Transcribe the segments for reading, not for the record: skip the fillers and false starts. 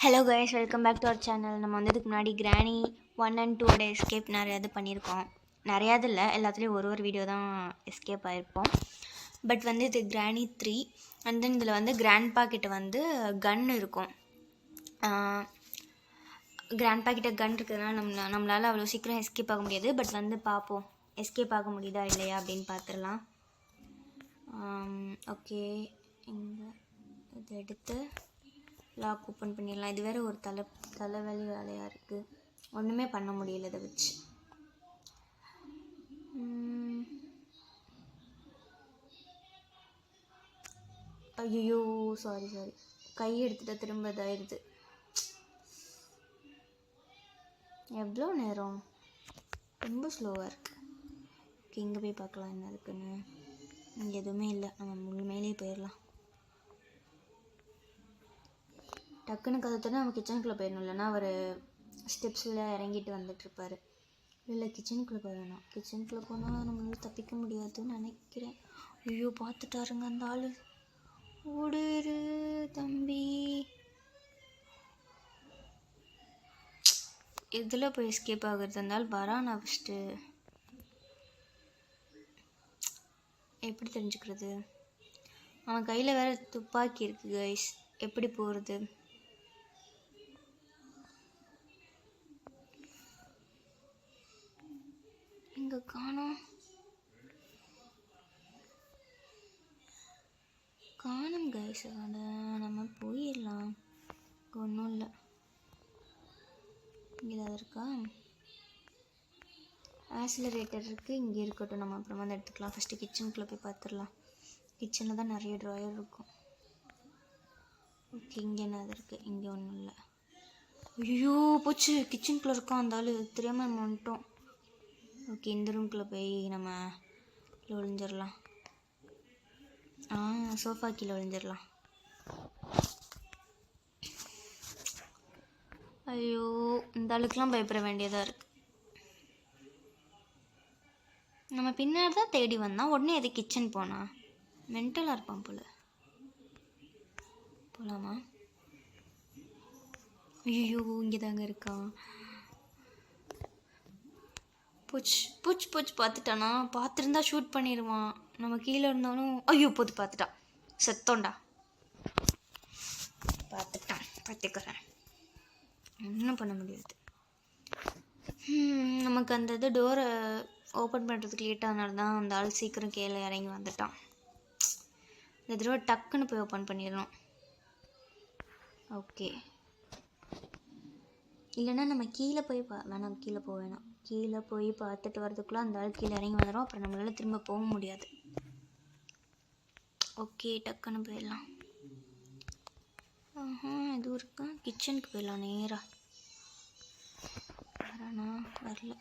Hello guys, welcome back to our channel. நம்ம வந்ததுக்கு முன்னாடி கிராணி 1 and 2 எஸ்கேப் நிறையா இது பண்ணியிருக்கோம். நிறையாது இல்லை, எல்லாத்துலேயும் ஒரு வீடியோ தான் எஸ்கேப் ஆகிருப்போம். பட் வந்து இது கிராணி 3 அண்ட் தென் இதில் வந்து கிராண்ட்பா கிட்ட வந்து கன் இருக்கும். கிராண்ட்பா கிட்ட கன் இருக்கிறதுனால நம்மளால் அவ்வளோ சீக்கிரம் எஸ்கேப் ஆக முடியாது. பட் வந்து பார்ப்போம் எஸ்கேப் ஆக முடியுதா இல்லையா அப்படின்னு பார்த்துடலாம். ஓகே, இங்கே இதை எடுத்து லாக் ஓப்பன் பண்ணிடலாம். இது வேறு ஒரு தலைவலி வேலையாக இருக்குது, ஒன்றுமே பண்ண முடியல இதை வச்சு. ஐயோ சாரி கை எடுத்துகிட்ட திரும்ப இதாகிடுது. எவ்வளோ நேரம், ரொம்ப ஸ்லோவாக இருக்குது. ஓகே, இங்கே போய் பார்க்கலாம் என்ன இருக்குன்னு. இங்கே எதுவுமே இல்லை, நம்ம மேலேயே போயிடலாம். டக்குன்னு கதத்தோட நம்ம கிச்சனுக்குள்ளே போயிடணும், இல்லைன்னா அவர் ஸ்டெப்ஸில் இறங்கிட்டு வந்துட்டுருப்பார். இல்லை, கிச்சனுக்குள்ளே போயிடணும். கிச்சனுக்குள்ளே போனால் நம்மளால தப்பிக்க முடியாதுன்னு நினைக்கிறேன். ஐயோ பார்த்துட்டாருங்க அந்த ஆள். ஓடுரு தம்பி. இதில் போய் எஸ்கேப் ஆகுறது இருந்தாலும் வரானா ஃபஸ்ட்டு எப்படி தெரிஞ்சுக்கிறது? அவன் கையில் வேறு துப்பாக்கி இருக்குது கைஸ், எப்படி போகிறது? இங்கே காணோம் கைஸ். அதோட நம்ம போயிடலாம். ஒன்றும் இல்லை, இங்கே ஏதாவது இருக்கா? ஆக்சிலரேட்டர் இருக்குது, இங்கே இருக்கட்டும், நம்ம அப்புறமா வந்து எடுத்துக்கலாம். ஃபஸ்ட்டு கிச்சனுக்குள்ளே போய் பார்த்துடலாம். கிச்சனில் தான் நிறைய ட்ராயர் இருக்கும். ஓகே, இங்கே என்னது இருக்குது? இங்கே ஒன்றும் இல்லை. ஐயோ போச்சு, கிச்சனுக்குள்ளே இருக்கோம் அந்த ஆள், தெரியாமல் நம்ம வந்துட்டோம். ஓகே, இந்த ரூம்குள்ளே போய் நம்ம ஒளிஞ்சிடலாம். சோஃபா கீழே ஒளிஞ்சிடலாம். ஐயோ, இந்த ஆளுக்கெலாம் பயப்பட வேண்டியதாக இருக்குது. நம்ம பின்னாடி தான் தேடி வந்தான், உடனே எது கிச்சன் போனா? மென்டலாக இருப்பான் போல். போகலாமா? ஐயோ, இங்கே தாங்க இருக்கான். பூச்சி பார்த்துட்டானா? பார்த்துருந்தா ஷூட் பண்ணிடுவான். நம்ம கீழே இருந்தாலும் ஐயோ போது பார்த்துட்டான், செத்தோண்டா. பார்த்துக்கிறேன், ஒன்றும் பண்ண முடியாது. நமக்கு அந்த இது டோரை ஓப்பன் பண்ணுறதுக்கு லேட்டாக தான் அந்த ஆள் சீக்கிரம் கீழே இறங்கி வந்துட்டான். இந்த தடவை டக்குன்னு போய் ஓப்பன் பண்ணிடணும். ஓகே, இல்லைன்னா நம்ம கீழே போய் வேணாம், கீழே போய் பார்த்துட்டு வரதுக்குள்ளே அந்த ஆள் கீழே இறங்கி வந்துடும். அப்புறம் நம்மளால் திரும்ப போக முடியாது. ஓகே, டக்குன்னு போயிடலாம். எதுவும் இருக்கா? கிச்சனுக்கு போயிடலாம் நேராக. வரானா? வரல,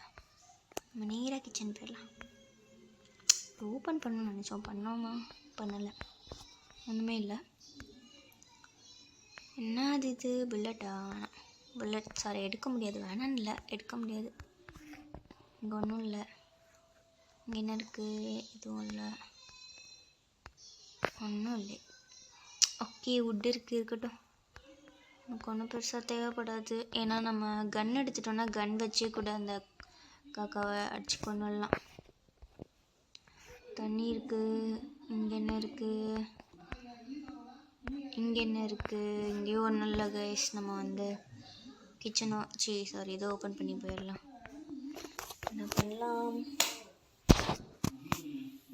நம்ம நேராக கிச்சன் போயிடலாம். ஓப்பன் பண்ணணும்னு நினச்சோம், பண்ணோமா? பண்ணலை, ஒன்றுமே இல்லை. என்ன இது? புல்லட் சாரி, எடுக்க முடியாது. வேணான்னு இல்லை, எடுக்க முடியாது. இங்கே ஒன்றும் இல்லை. இங்கே என்ன இருக்குது? எதுவும் இல்லை, ஒன்றும் இல்லை. ஓகே, வுட் இருக்குது, இருக்கட்டும். நமக்கு ஒன்றும் பெருசாக தேவைப்படாது. ஏன்னா நம்ம கன் எடுத்துட்டோன்னா கன் வச்சே கூட அந்த காக்காவை அடிச்சு கொண்டுடலாம். தண்ணி இருக்குது. இங்கே என்ன இருக்குது? இங்கேயும் ஒன்றும் இல்லை கைஸ். நம்ம வந்து இதை ஓப்பன் பண்ணி போயிடலாம். என்ன பண்ணலாம்?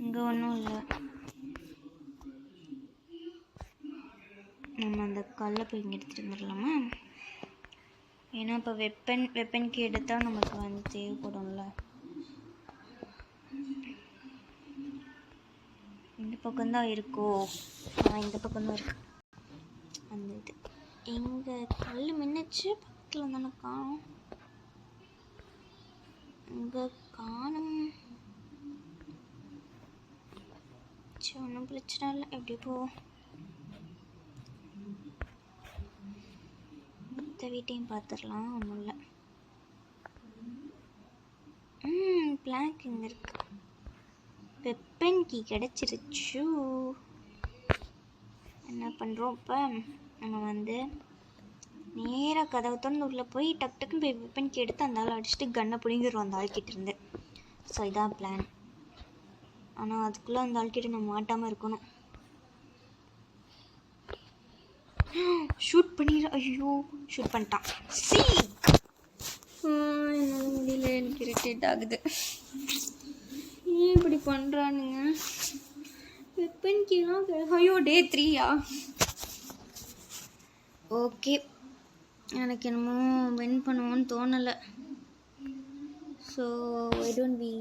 இங்கே ஒன்றும் இல்லை. நம்ம அந்த கல்லை போய் இங்கே எடுத்துகிட்டு வந்துடலாமா? ஏன்னா இப்போ வெப்பனுக்கு எடுத்தால் நமக்கு வந்து தேவைப்படும்ல. இந்த பக்கம்தான் இருக்கோ? இந்த பக்கம்தான் இருக்கு அந்த இது. இங்கே கல் மின்னிச்சு பக்கத்தில் தானே காணும். இங்கே காணும். சரி, ஒன்றும் பிரச்சனை இல்லை, எப்படி போவோம். மற்ற வீட்டையும் பார்த்துடலாம், ஒன்றும் இல்லை. பிளாங்க் இங்கே இருக்கு. வெப்பன் கீ கிடச்சிருச்சு. என்ன பண்ணுறோம் இப்போ? நம்ம வந்து நேராக கதவை திறந்து உள்ளே போய் டக்குன்னு போய் வெப்பனுக்கு எடுத்து அந்த ஆள் அடிச்சுட்டு கன்னை பிடிங்கிடுவோம் அந்த ஆள்கிட்ட இருந்து. ஸோ இதான் பிளான். ஆனால் அதுக்குள்ளே அந்த ஆள்கிட்ட நம்ம மாட்டாமல் இருக்கணும். ஷூட் பண்ணிடுற. ஐயோ ஷூட் பண்ணிட்டான். என்னால் முடியல, எனக்கு இரிட்டேட் ஆகுது. ஏன் இப்படி பண்ணுறானுங்க? வெப்பன் கீழே. ஐயோ டே 3யா? ஓகே, எனக்கு என்னமோ வின் பண்ணுவோன்னு தோணலை. So why don't we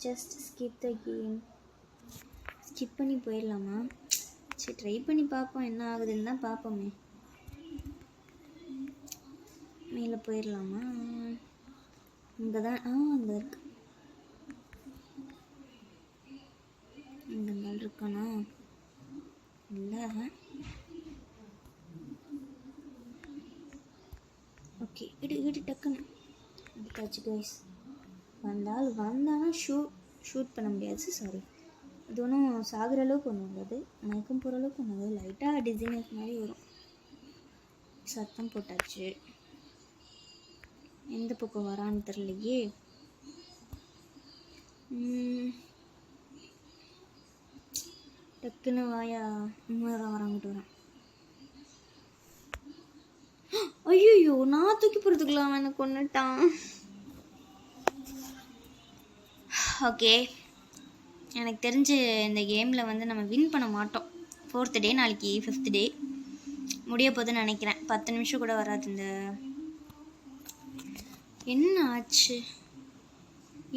just skip the game? Skip பண்ணி போயிடலாமா? சரி ட்ரை பண்ணி பார்ப்போம், என்ன ஆகுதுன்னு தான் பார்ப்போமே. மேலே போயிடலாமா? இங்கே தான் அங்கே இருக்கு. இங்கே இருந்தாலும் இருக்கானா? இல்லை. ஓகே, இடு டக்குன்னு எடுத்தாச்சு கைஸ். வந்தானா ஷூட் பண்ண முடியாது. சாரி, இது ஒன்றும் சாகிற அளவுக்கு ஒன்றும் உள்ளது, மயக்கம் போகிற அளவுக்கு ஒன்று லைட்டாக டிசைனர்ஸ் மாதிரி வரும். சத்தம் போட்டாச்சு. எந்த பக்கம் வரான்னு தெரியலையே. டக்குன்னு வாயா. இன்னும் வராங்கிட்டு வரேன். ஐயோ, நான் தூக்கி போகிறதுக்குள்ள அவன் எனக்கு கொண்டுட்டான். ஓகே, எனக்கு தெரிஞ்சு இந்த கேமில் வந்து நம்ம வின் பண்ண மாட்டோம். 4th டே, நாளைக்கு 5th டே முடிய போதுன்னு நினைக்கிறேன். 10 நிமிஷம் கூட வராது. இந்த என்ன ஆச்சு?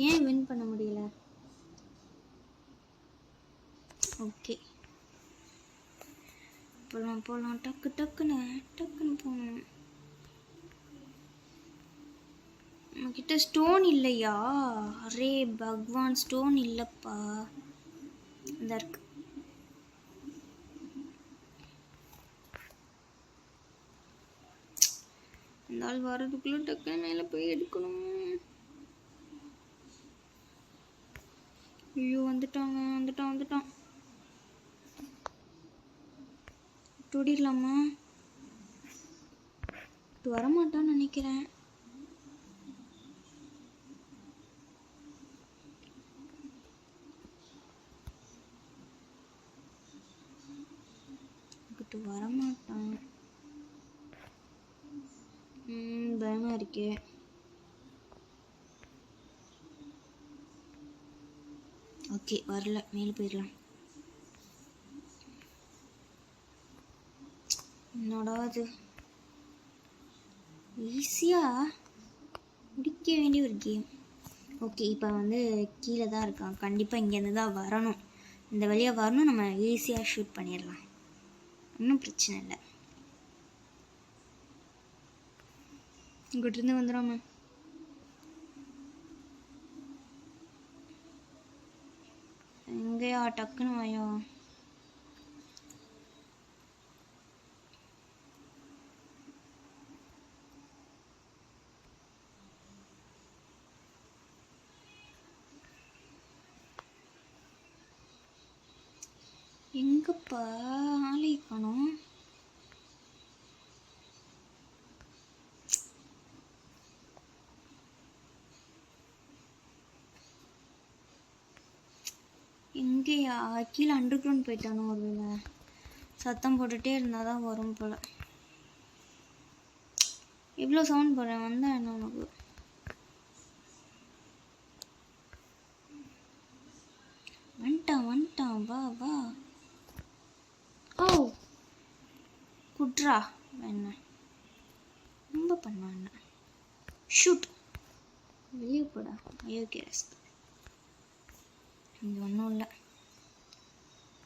ஏன் வின் பண்ண முடியல? ஓகே, போகலாம். டக்குன்னு போகணும். நம்மக்கிட்ட ஸ்டோன் இல்லையா? அரே பகவான், ஸ்டோன் இல்லைப்பா. இந்த இருக்கு. இந்த ஆள் வர்றதுக்குள்ளே டக்குன்னு மேலே போய் எடுக்கணும். ஐயோ வந்துட்டான். தொடிடலாமா? வரமாட்டான்னு நினைக்கிறேன். வரமாட்டான். பயமா இருக்கே. ஓகே, வரல. மேலே போயிடலாம். என்னடா அது, ஈஸியாக முடிக்க வேண்டிய ஒரு கேம். ஓகே, இப்போ வந்து கீழே தான் இருக்கான். கண்டிப்பாக இங்கேருந்து தான் வரணும். இந்த வழியாக வரணும். நம்ம ஈஸியாக ஷூட் பண்ணிடலாம், ஒன்றும் பிரச்சனை இல்லை. இங்கிட்டிருந்து வந்துடாம. எங்கேயா? டக்குன்னு வாயா. எங்கப்பா ஆளை காணோம். எங்கேயா? கீழே அண்டர் கிரவுண்ட் போயிட்டானோ? ஒரு வேளை சத்தம் போட்டுகிட்டே இருந்தால் தான் வரும் போல். இவ்வளோ சவுண்ட் போடுறேன். வந்தா என்ன உனக்கு? வந்துட்டான். வா. ஓ குட்ரா. என்ன ரொம்ப பண்ணான். ஷூட். வெளியே போடா. ஓகே, இங்கே ஒன்றும் இல்லை.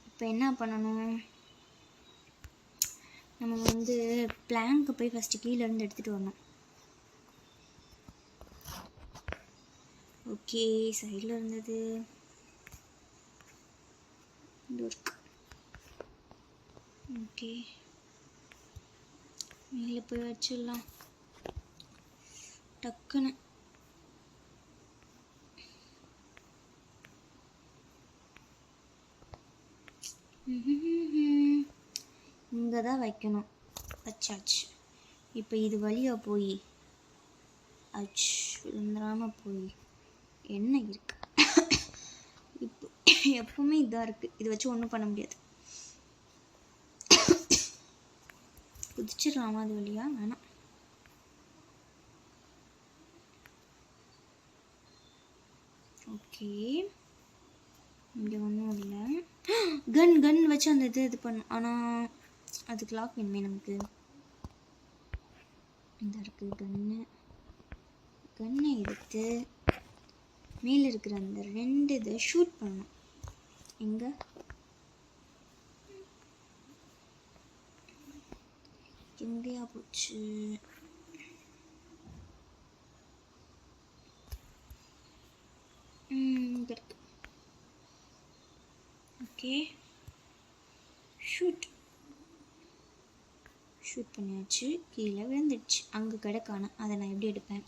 இப்போ என்ன பண்ணணும்? நம்ம வந்து பிளாங்க்கு போய் ஃபஸ்ட்டு கீழேருந்து எடுத்துகிட்டு வரணும். ஓகே, சைடில் இருந்தது இருக்கு. ஓகே, மேலே போய் வச்சிடலாம் டக்குன்னு. இங்கே தான் வைக்கணும். வச்சாச்சு. இப்போ இது வழியாக போய் விழுந்துடாமல் போய் என்ன இருக்கு. இப்போ எப்பவுமே இதாக இருக்குது, இது வச்சு ஒன்றும் பண்ண முடியாது. குதிச்சிடலாமா அது வழியா? வேணாம். ஓகே, இங்கே ஒன்றும் இல்லை. கன் வச்சு அந்த இது பண்ணும். ஆனால் அதுக்கு லாக் வேணுமே நமக்கு. இந்த இருக்குது கன்னை எடுத்து மேலே இருக்கிற அந்த 2 இதை ஷூட் பண்ணணும். எங்கே? எங்கேயா போச்சு? இங்கே இருக்கு. ஓகே, ஷூட் பண்ணியாச்சு. கீழே விழுந்துடுச்சு. அங்கே கிடக்கான அதை நான் எப்படி எடுப்பேன்?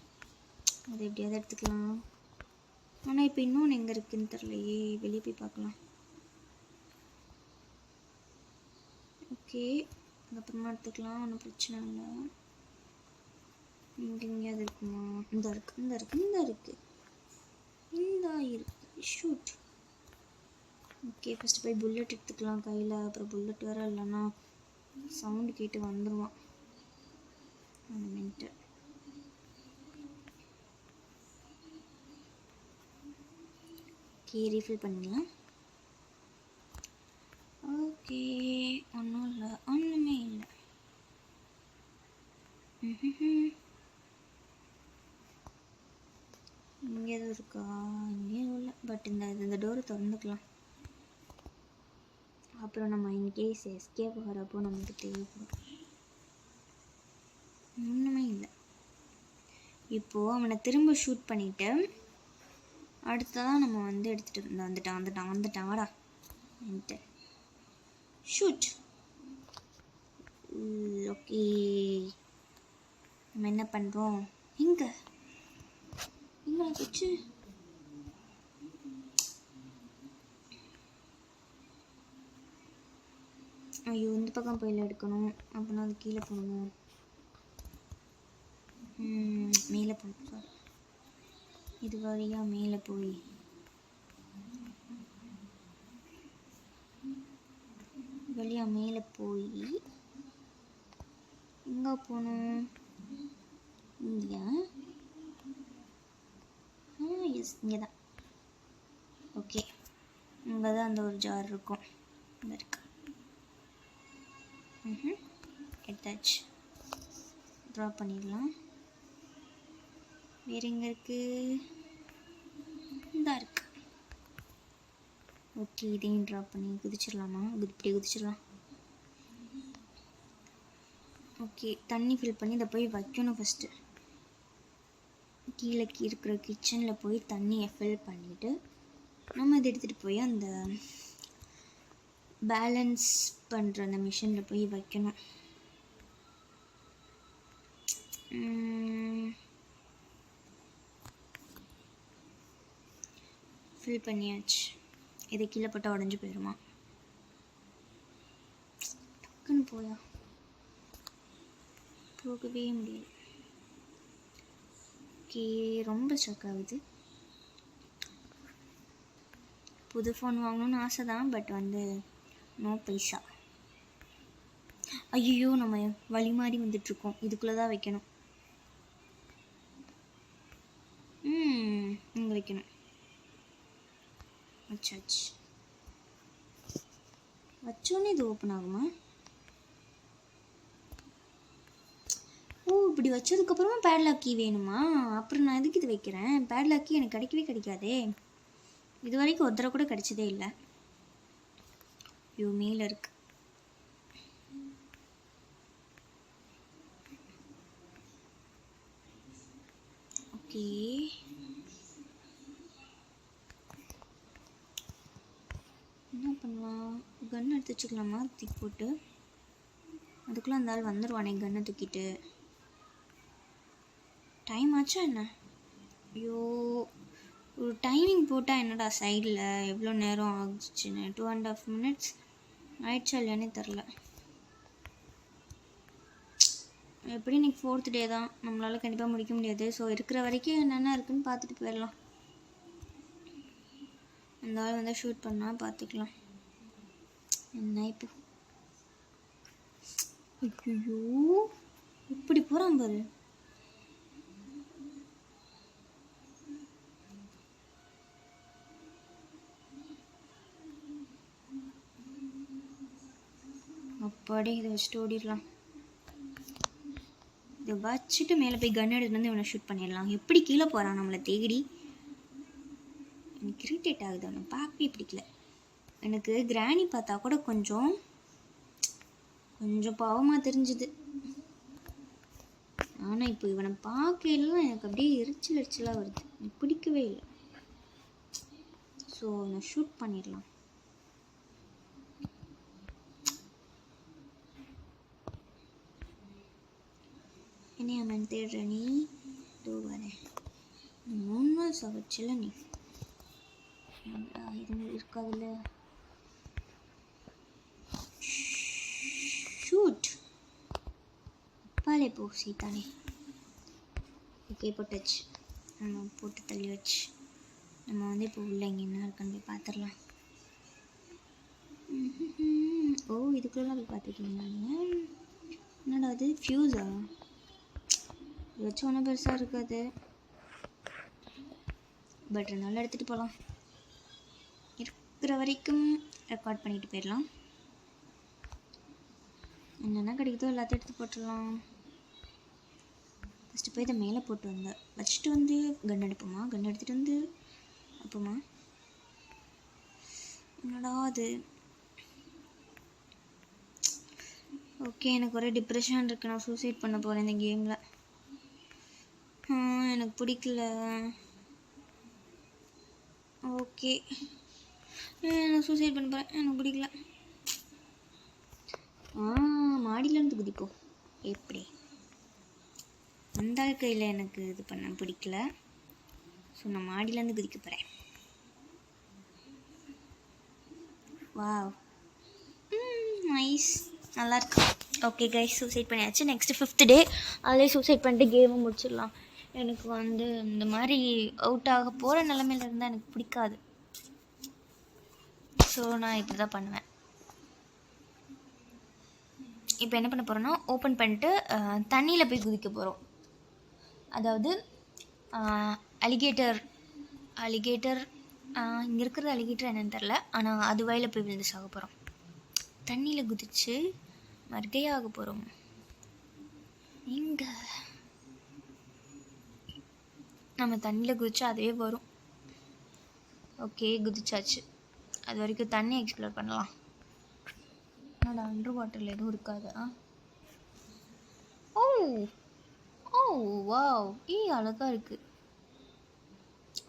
அதை எப்படியாவது எடுத்துக்கலாம். ஆனால் இப்போ இன்னொன்று எங்கே இருக்குதுன்னு தெரிலையே. வெளியே போய் பார்க்கலாம். ஓகே, அதுக்கப்புறமா எடுத்துக்கலாம், ஒன்றும் பிரச்சனை இல்லை. இங்கே எங்கேயாவது இருக்குமா? இந்த இருக்குது. ஷூட். ஓகே, ஃபஸ்ட்டு போய் புல்லட் எடுத்துக்கலாம் கையில். அப்புறம் புல்லட் வேறு இல்லைன்னா சவுண்டு கேட்டு வந்துடுவான் அந்த மினிட்டு. ஓகே, ரீஃபில் பண்ணிடலாம். ஓகே, ஒன்றுமே இல்லை. இங்கே எதுவும் இருக்கா? இங்கேயும் இல்லை. பட் இந்த டோரை திறந்துக்கலாம். அப்புறம் நம்ம இன்கேஸ் எஸ்கேப் வரப்போ நமக்கு தேவைப்படும். ஒன்றுமே இல்லை. இப்போது அவனை திரும்ப ஷூட் பண்ணிவிட்டு அடுத்ததான் நம்ம எடுத்துகிட்டு வந்துட்டான் வாடா என்கிட்ட. ஷூட். ஓகே, நம்ம என்ன பண்ணுறோம்? எங்கே போச்சு? ஐயோ, இந்த பக்கம் போயில் எடுக்கணும். அப்படின்னா அது கீழே போகணும். மேலே போகணும். சாரி, இது வழியாக மேலே போய் எங்கே போகணும்? இங்கே. எஸ், இங்கே தான். ஓகே, இங்கே தான் அந்த ஒரு ஜார் இருக்கும். இங்கே இருக்கு. எடுத்தாச்சு. ட்ரா பண்ணிடலாம். வேறு எங்கே இருக்குது? இந்த இருக்கு. ஓகே, இதையும் ட்ரா பண்ணி குதிச்சிடலாமா? இப்படி குதிச்சிடலாம். ஓகே, தண்ணி ஃபில் பண்ணி இதை போய் வைக்கணும். ஃபஸ்ட்டு கீழே இருக்கிற கிச்சனில் போய் தண்ணியை ஃபில் பண்ணிவிட்டு நம்ம இதை எடுத்துகிட்டு போய் அந்த பேலன்ஸ் பண்ணுற அந்த மிஷினில் போய் வைக்கணும். ஃபில் பண்ணியாச்சு. இதை கீழே போட்டால் உடஞ்சி போயிடுமா? டக்குன்னு போகவே முடியாது. ஓகே, ரொம்ப ஸ்ட்ரக் ஆகுது. புது ஃபோன் வாங்கணும்னு ஆசை தான், பட் நோ பைசா. ஐயோ, நம்ம வழி மாறி வந்துட்டுருக்கோம். இதுக்குள்ளே தான் வைக்கணும். இங்கே வைக்கணும். வச்சாச்சு. வச்சோன்னே இது ஓப்பன் ஆகுமா? ஓ, இப்படி வச்சதுக்கப்புறமா பேட்லாக் கீ வேணுமா? அப்புறம் நான் எதுக்கு இது வைக்கிறேன்? பேட்லாக் கீ எனக்கு கிடைக்காதே. இது வரைக்கும் ஒரு தடவை கூட கிடைச்சதே இல்லை. ஐயோ, மேலே இருக்கு. ஓகே, என்ன பண்ணலாம்? கன் எடுத்து வச்சுக்கலாமா? தூக்கி போட்டு அதுக்குள்ளே அந்த ஆள் வந்துடுவானே கன்னை தூக்கிட்டு. டைம் ஆச்சா என்ன? ஐயோ, ஒரு டைமிங் போட்டால் என்னடா சைடில் எவ்வளோ நேரம் ஆகிடுச்சுன்னு. 2.5 minutes ஆயிடுச்சா இல்லையானே தெரில. எப்படி இன்றைக்கி 4th டே தான், நம்மளால் கண்டிப்பாக முடிக்க முடியாது. ஸோ இருக்கிற வரைக்கும் என்னென்ன இருக்குதுன்னு பார்த்துட்டு போயிடலாம். அந்த ஆள் வந்து ஷூட் பண்ணால் பார்த்துக்கலாம். என்ன இப்போ ஐயோ இப்படி போகிறான் பாரு. அப்பாடி இதை வச்சுட்டு ஓடிடலாம். இதை வச்சுட்டு மேலே போய் கன் எடுத்து வந்து இவனை ஷூட் பண்ணிடலாம். எப்படி கீழே போகிறான் நம்மளை தேடி. எனக்கு இரிட்டேட் ஆகுது, அவனை பார்க்கவே பிடிக்கல. எனக்கு கிராணி பார்த்தா கூட கொஞ்சம் பாவமாக தெரிஞ்சுது. ஆனால் இப்போ இவனை பார்க்கலாம் எனக்கு அப்படியே எரிச்சலாக வருது. எனக்கு பிடிக்கவே இல்லை. ஸோ அவனை ஷூட் பண்ணிடலாம். என்னையா அவன் தேடுற நீ? இதோ வரேன். 3 நாள் சவச்சில்ல நீ. இது இருக்காதுல்ல. ஷூட் அப்பாலே போ சீதானே. ஓகே போட்டாச்சு. நம்ம போட்டு தள்ளி வச்சு நம்ம வந்து இப்போ உள்ள இங்கே என்ன இருக்குன்னு போய் பார்த்துடலாம். ஓ இதுக்குள்ளெல்லாம் போய் பார்த்துருக்கீங்களா நீங்கள்? என்னடா அது ஃப்யூஸா? இது வச்சு ஒன்றும் பெருசாக இருக்காது, பட் நல்லா எடுத்துகிட்டு போகலாம். இருக்கிற வரைக்கும் ரெக்கார்ட் பண்ணிட்டு போயிடலாம். என்னென்ன கிடைக்குதோ எல்லாத்தையும் எடுத்து போட்டுடலாம். ஃபஸ்ட்டு போய் இதை மேலே போட்டு வச்சுட்டு வந்து கன் எடுப்போமா? கன் எடுத்துகிட்டு வந்து அப்போமா என்னடா அது? ஓகே எனக்கு ஒரே டிப்ரெஷன் இருக்குது. நான் சூசைட் பண்ண போகிறேன் இந்த கேமில். எனக்கு பிடிக்கல. ஓகே நான் சூசைட் பண்ண போகிறேன். எனக்கு பிடிக்கல. மாடியிலேருந்து குதிப்போம். எப்படி அந்த கையில் எனக்கு இது பண்ண பிடிக்கல. ஸோ நான் மாடியிலேருந்து குதிக்க போகிறேன். வாவ் நைஸ், நல்லாயிருக்கு. ஓகே கைஸ் சூசைட் பண்ணியாச்சு. நெக்ஸ்ட்டு 5th டே அதிலே சூசைட் பண்ணிட்டு கேமை முடிச்சிடலாம். எனக்கு வந்து இந்த மாதிரி அவுட் ஆக போகிற நிலமையில இருந்தால் எனக்கு பிடிக்காது. ஸோ நான் இப்படி தான் பண்ணுவேன். இப்போ என்ன பண்ண போகிறோன்னா ஓப்பன் பண்ணிட்டு தண்ணியில் போய் குதிக்க போகிறோம். அதாவது அலிகேட்டர் இங்கே இருக்கிற அலிகேட்டர் என்னன்னு தெரில, ஆனால் அது வாயில் போய் விழுந்து சாக போகிறோம். தண்ணியில் குதித்து மறுகையாக போகிறோம். இங்கே நம்ம தண்ணியில் குதிச்சா அதுவே வரும். ஓகே குதிச்சாச்சு. அது வரைக்கும் தண்ணி எக்ஸ்ப்ளோர் பண்ணலாம். என்னோட அண்டர் வாட்டரில் எதுவும் இருக்காது. ஓ ஓ வாவ் அழகாக இருக்குது.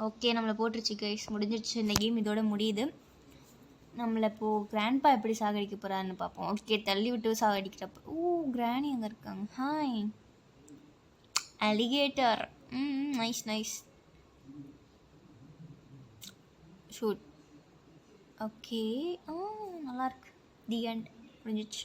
ஓகே நம்மளை போட்டுருச்சு கைஸ், முடிஞ்சிடுச்சு. இந்த கேம் இதோட முடியுது. நம்மளை இப்போது கிராண்ட்பா எப்படி சாகடிக்க போகிறான்னு பார்ப்போம். ஓகே தள்ளி விட்டு சாகடிக்கிறப்ப கிராணி அங்கே இருக்காங்க. Hi alligator. Nice shoot. Okay நல்லாயிருக்கு. தி எண்ட் முடிஞ்சிடுச்சு.